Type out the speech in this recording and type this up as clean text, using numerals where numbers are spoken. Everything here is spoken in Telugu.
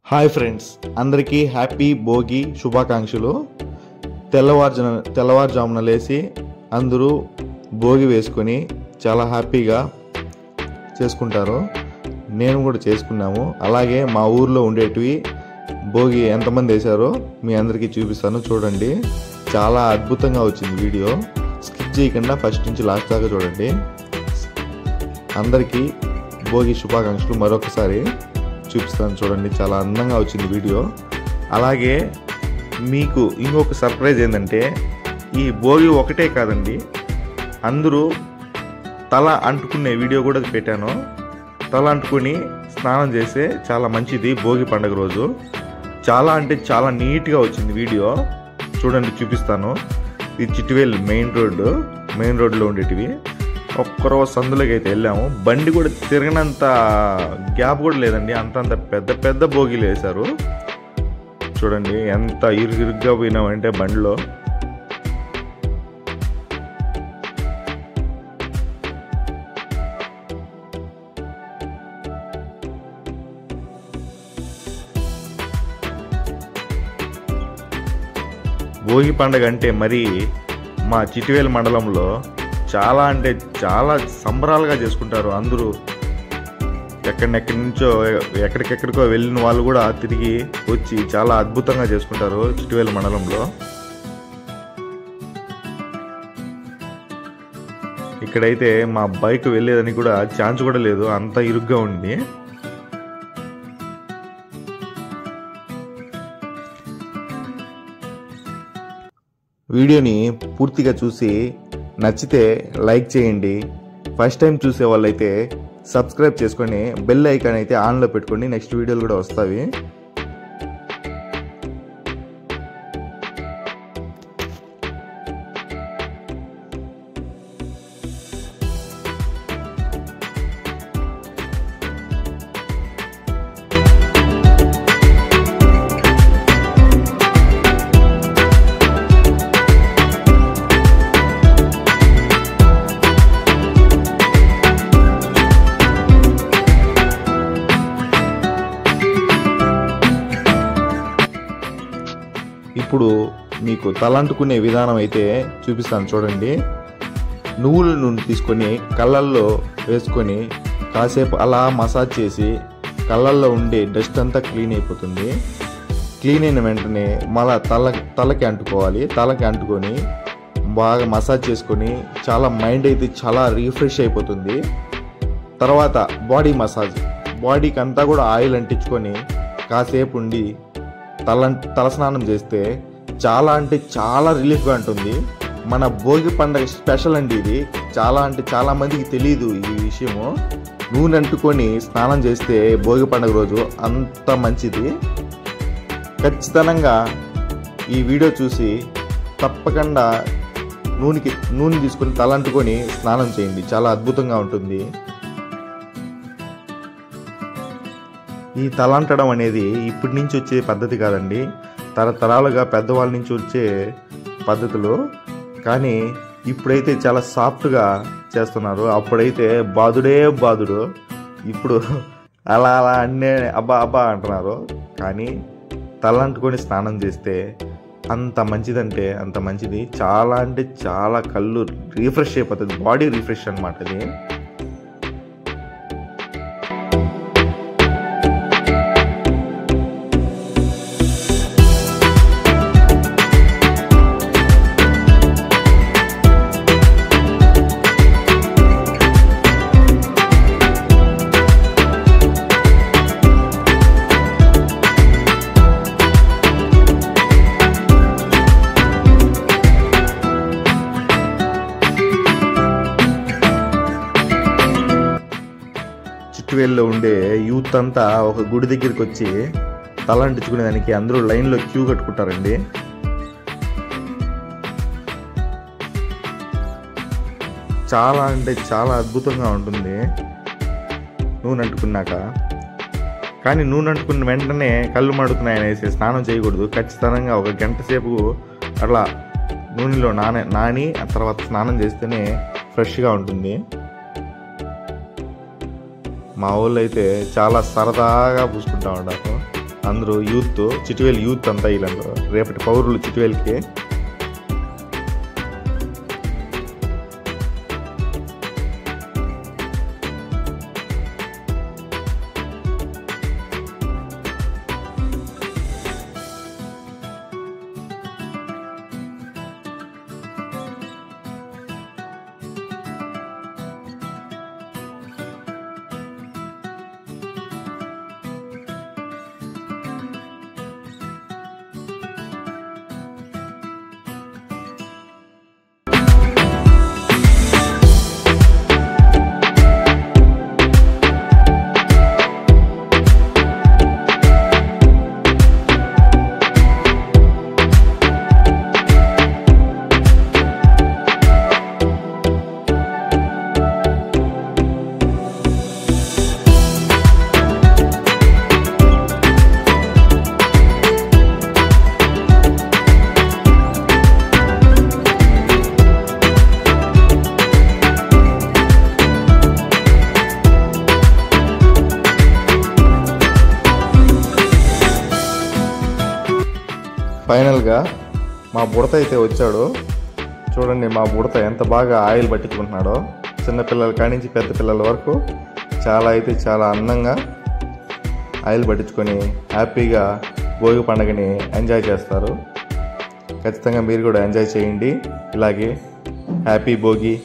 హాయ్ ఫ్రెండ్స్, అందరికీ హ్యాపీ భోగి శుభాకాంక్షలు. తెల్లవారుజామున లేచి అందరూ భోగి వేసుకొని చాలా హ్యాపీగా చేసుకుంటారు. నేను కూడా చేసుకున్నాము. అలాగే మా ఊర్లో ఉండేటివి భోగి ఎంతమంది వేశారో మీ అందరికీ చూపిస్తాను, చూడండి. చాలా అద్భుతంగా వచ్చింది వీడియో. స్కిప్ చేయకుండా ఫస్ట్ నుంచి లాస్ట్ దాకా చూడండి. అందరికీ భోగి శుభాకాంక్షలు మరొకసారి చూపిస్తాను, చూడండి. చాలా అందంగా వచ్చింది వీడియో. అలాగే మీకు ఇంకొక సర్ప్రైజ్ ఏంటంటే, ఈ భోగి ఒకటే కాదండి, అందరూ తల అంటుకునే వీడియో కూడా పెట్టాను. తల అంటుకుని స్నానం చేస్తే చాలా మంచిది భోగి పండుగ రోజు. చాలా అంటే చాలా నీట్గా వచ్చింది వీడియో, చూడండి, చూపిస్తాను. ఇది చిట్టివేలు మెయిన్ రోడ్లో ఉండేటివి. ఒక్కరోజు సందులోకి అయితే వెళ్ళాము. బండి కూడా తిరగనంత గ్యాప్ కూడా లేదండి, అంతంత పెద్ద పెద్ద భోగిలు వేశారు. చూడండి ఎంత ఇరుగ్గా పోయినామంటే బండిలో. భోగి పండుగ అంటే మరి మా చిట్టివేలు మండలంలో చాలా అంటే చాలా సంబరాలుగా చేసుకుంటారు. అందరూ ఎక్కడెక్కడి నుంచో ఎక్కడికెక్కడికో వెళ్ళిన వాళ్ళు కూడా తిరిగి వచ్చి చాలా అద్భుతంగా చేసుకుంటారు చిట్టివేలు మండలంలో. ఇక్కడైతే మా బైక్ వెళ్ళేదని కూడా ఛాన్స్ కూడా లేదు, అంత ఇరుగ్గా ఉంది. వీడియోని పూర్తిగా చూసి నచ్చితే లైక్ చేయండి. ఫస్ట్ టైం చూసే వాళ్ళైతే సబ్స్క్రైబ్ చేసుకొని బెల్ ఐకాన్ అయితే ఆన్లో పెట్టుకోండి. నెక్స్ట్ వీడియోలు కూడా వస్తాయి. ఇప్పుడు మీకు తలంటుకునే విధానం అయితే చూపిస్తాను, చూడండి. నువ్వుల నూనె తీసుకొని కళ్ళల్లో వేసుకొని కాసేపు అలా మసాజ్ చేసి కళ్ళల్లో ఉండే డస్ట్ అంతా క్లీన్ అయిపోతుంది. క్లీన్ అయిన వెంటనే మళ్ళా తలకి అంటుకోవాలి. తలకి అంటుకొని బాగా మసాజ్ చేసుకొని చాలా మైండ్ అయితే చాలా రిఫ్రెష్ అయిపోతుంది. తర్వాత బాడీ మసాజ్, బాడీకి అంతా కూడా ఆయిల్ అంటించుకొని కాసేపు ఉండి తలస్నానం చేస్తే చాలా అంటే చాలా రిలీఫ్గా ఉంటుంది. మన భోగి పండుగ స్పెషల్ అండి ఇది. చాలా అంటే చాలా మందికి తెలియదు ఈ విషయము. నూనె అంటుకొని స్నానం చేస్తే భోగి పండుగ రోజు అంత మంచిది. ఖచ్చితంగా ఈ వీడియో చూసి తప్పకుండా నూనె తీసుకొని తలంటుకొని స్నానం చేయండి, చాలా అద్భుతంగా ఉంటుంది. ఈ తలంటడం అనేది ఇప్పటి నుంచి వచ్చే పద్ధతి కాదండి, తరతరాలుగా పెద్దవాళ్ళ నుంచి వచ్చే పద్ధతులు. కానీ ఇప్పుడైతే చాలా సాఫ్ట్గా చేస్తున్నారు. అప్పుడైతే బాదుడు, ఇప్పుడు అలా అన్నే అబ్బా అంటున్నారు. కానీ తలంటుకొని స్నానం చేస్తే అంత మంచిదంటే అంత మంచిది. చాలా అంటే చాలా కళ్ళు రిఫ్రెష్ అయిపోతుంది, బాడీ రిఫ్రెష్ అన్నమాట అది. చిట్టివేల్లో ఉండే యూత్ అంతా ఒక గుడి దగ్గరికి వచ్చి తల అంటించుకునేదానికి అందరూ లైన్లో క్యూ కట్టుకుంటారండి. చాలా అంటే చాలా అద్భుతంగా ఉంటుంది నూనె అంటుకున్నాక. కానీ నూనె అంటుకున్న వెంటనే కళ్ళు మడుతున్నాయనేసి స్నానం చేయకూడదు. ఖచ్చితంగా ఒక గంట సేపు అట్లా నూనెలో నాని ఆ తర్వాత స్నానం చేస్తేనే ఫ్రెష్గా ఉంటుంది. మా ఊళ్ళో అయితే చాలా సరదాగా పూసుకుంటా ఉంటారు. అందరూ యూత్, చిటివేలు యూత్ అంతా వీళ్ళందరూ రేపటి పౌరులు చిటివేలకి. ఫైనల్గా మా బుడత అయితే వచ్చాడు. చూడండి మా బుడత ఎంత బాగా ఆయిల్ పట్టించుకుంటున్నాడో. చిన్నపిల్లల కానించి పెద్ద పిల్లల వరకు చాలా అందంగా ఆయిల్ పట్టించుకొని హ్యాపీగా భోగి పండుగని ఎంజాయ్ చేస్తారు. ఖచ్చితంగా మీరు కూడా ఎంజాయ్ చేయండి. ఇలాగే హ్యాపీ భోగి.